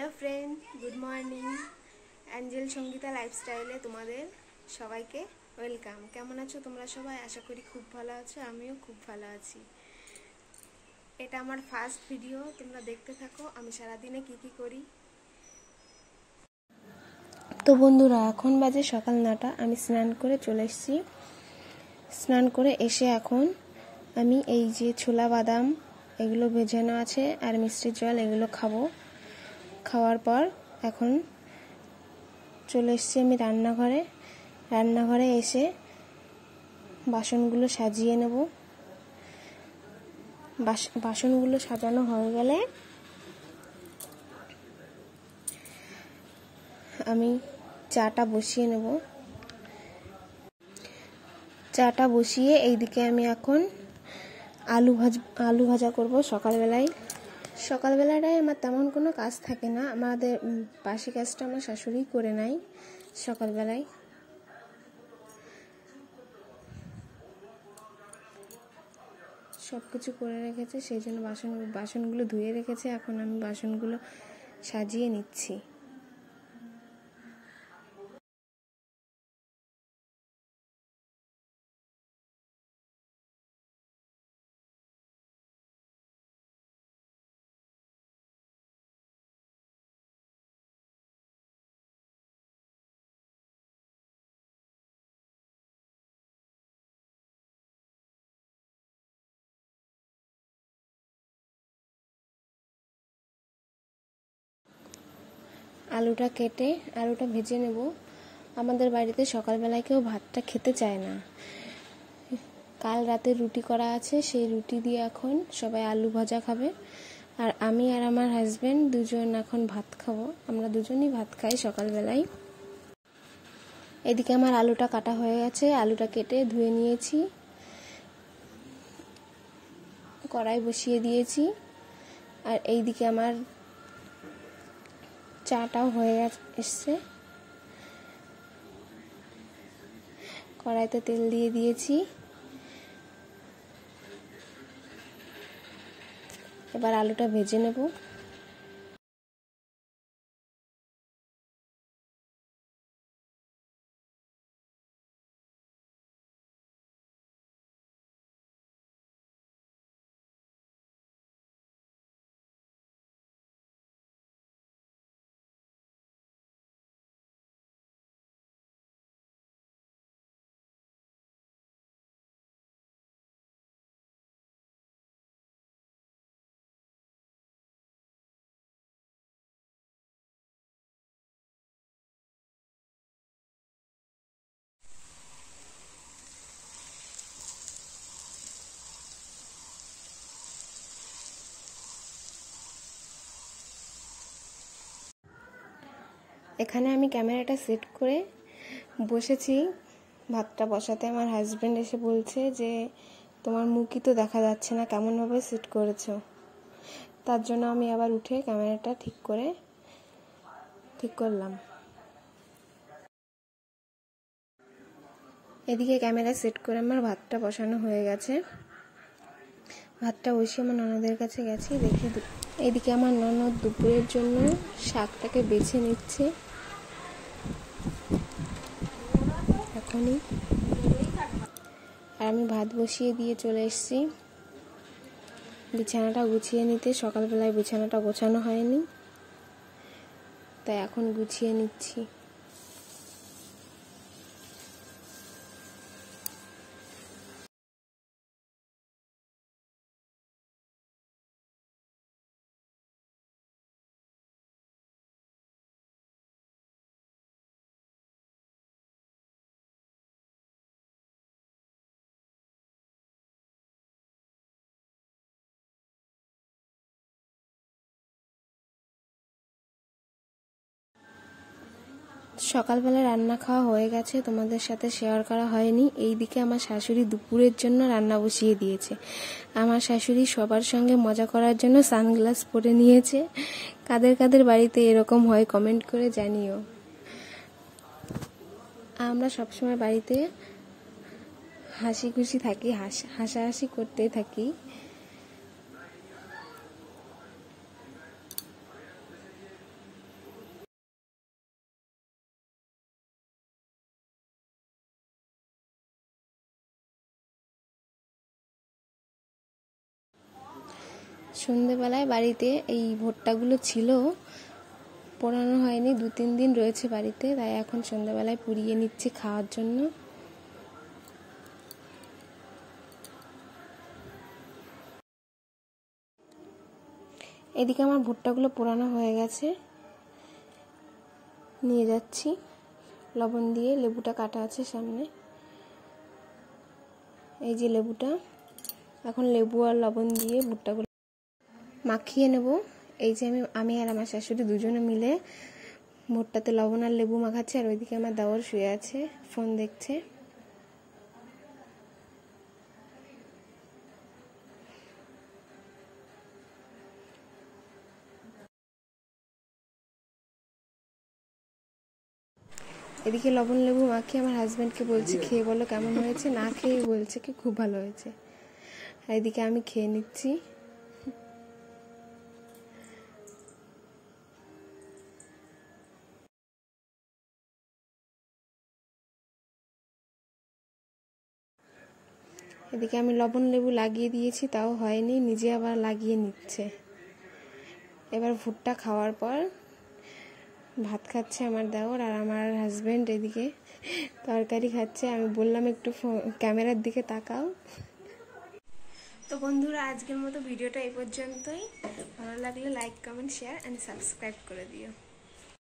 Hello friend, good morning. Angel Sangeeta লাইফস্টাইলে তোমাদের সবাইকে ওয়েলকাম। কেমন আছো তোমরা সবাই? আশা করি খুব ভালো আছো, আমিও খুব ভালো আছি। এটা আমার ফার্স্ট ভিডিও, তোমরা দেখতে থাকো আমি সারাদিনে কি করি। তো বন্ধুরা, এখন বাজে সকাল 9টা। আমি স্নান করে চলে এসেছি। স্নান করে এসে এখন আমি এই যে ছোলা বাদাম এগুলো ভেজানো আছে আর মিষ্টির জল এগুলো খাবো। খাওয়ার পর এখন চলে এসেছি আমি রান্নাঘরে এসে বাসনগুলো সাজিয়ে নেব। বাসনগুলো সাজানো হয়ে গেলে আমি চাটা বসিয়ে নেব। চাটা বসিয়ে এইদিকে আমি এখন আলু ভাজা করব। সকালবেলাটায় আমার তেমন কোনো কাজ থাকে না, আমাদের বাসি কাজটা আমার শাশুড়ি করে নেয় সকালবেলায়। সব কিছু করে রেখেছে, সেই জন্য বাসনগুলো ধুয়ে রেখেছে। এখন আমি বাসনগুলো সাজিয়ে নিচ্ছি। আলুটা ভেজে নেব। আমাদের বাড়িতে সকালবেলায় কেউ ভাতটা খেতে চায় না। কাল রাতে রুটি করা আছে, সেই রুটি দিয়ে এখন সবাই আলু ভাজা খাবে। আর আমি আর আমার হাজব্যান্ড দুজন এখন ভাত খাবো। আমরা দুজনই ভাত খাই সকালবেলায়। এদিকে আমার আলুটা কাটা হয়ে গেছে, আলুটা কেটে ধুয়ে নিয়েছি, কড়াই বসিয়ে দিয়েছি। আর এইদিকে আমার চাটাও হয়ে এসছে। কড়াইতে তেল দিয়ে দিয়েছি। এবার আলুটা ভেজে নেব। এখানে আমি ক্যামেরাটা সেট করে বসেছি ভাতটা বসাতে। আমার হাজব্যান্ড এসে বলছে যে তোমার মুখই তো দেখা যাচ্ছে না, কেমনভাবে সেট করেছো। তার জন্য আমি আবার উঠে ক্যামেরাটা ঠিক করলাম। এদিকে ক্যামেরা সেট করে আমার ভাতটা বসানো হয়ে গেছে। ভাতটা বসিয়ে আমার ননদের কাছে গেছি। দেখি এদিকে আমার ননদ দুপুরের জন্য শাকটাকে বেছে নিচ্ছে এখনই। আর আমি ভাত বসিয়ে দিয়ে চলে এসেছি বিছানাটা গুছিয়ে নিতে। সকালবেলায় বিছানাটা গোছানো হয়নি, তাই এখন গুছিয়ে নিচ্ছি। সকালবেলা রান্না খাওয়া হয়ে গেছে, তোমাদের সাথে শেয়ার করা হয়নি। এইদিকে আমার শাশুড়ি দুপুরের জন্য রান্না বসিয়ে দিয়েছে। আমার শাশুড়ি সবার সঙ্গে মজা করার জন্য সানগ্লাস পরে নিয়েছে। কাদের কাদের বাড়িতে এরকম হয় কমেন্ট করে জানিও। আমরা সবসময় বাড়িতে হাসি খুশি থাকি, হাসাহাসি করতেই থাকি। আর আমি ভাত বসিয়ে দিয়ে চলে এসেছি। বিছানাটা গুছিয়ে নিতে। সকালবেলায় বিছানাটা গোছানো হয়নি, তাই এখন গুছিয়ে নিচ্ছি। সন্ধেবেলায় বাড়িতে এই ভুট্টাগুলো ছিল, পোড়ানো হয়নি, 2-3 দিন রয়েছে বাড়িতে, তাই এখন সন্ধেবেলায় পুড়িয়ে নিচ্ছি খাওয়ার জন্য। এদিকে আমার ভুট্টাগুলো পোড়ানো হয়ে গেছে, নিয়ে যাচ্ছি লবণ দিয়ে। লেবুটা কাটা আছে সামনে, এই যে লেবুটা। এখন লেবু আর লবণ দিয়ে ভুট্টাগুলো মাখিয়ে নেব। এই যে আমি আর আমার শাশুড়ি দুজনে মিলে ভুট্টাতে লবণ আর লেবু মাখাচ্ছে, আর ওইদিকে আমার দেওর শুয়ে আছে, ফোন দেখছে। এদিকে লবণ লেবু মাখিয়ে আমার হাজব্যান্ডকে বলছি খেয়ে বলো কেমন হয়েছে, না খেয়ে বলছে কি খুব ভালো হয়েছে। এদিকে আমি খেয়ে নিচ্ছি। এদিকে আমি লবণ লেবু লাগিয়ে দিয়েছি, তাও হয়নি, নিজে আবার লাগিয়ে নিচ্ছে। এবার ভুট্টা খাওয়ার পর ভাত খাচ্ছে আমার দেওর, আর আমার হাজব্যান্ড এদিকে তরকারি খাচ্ছে। আমি বললাম একটু ক্যামেরার দিকে তাকাও। তো বন্ধুরা, আজকের মতো ভিডিওটা এই পর্যন্তই। ভালো লাগলে like, comment, share and subscribe করে দিও।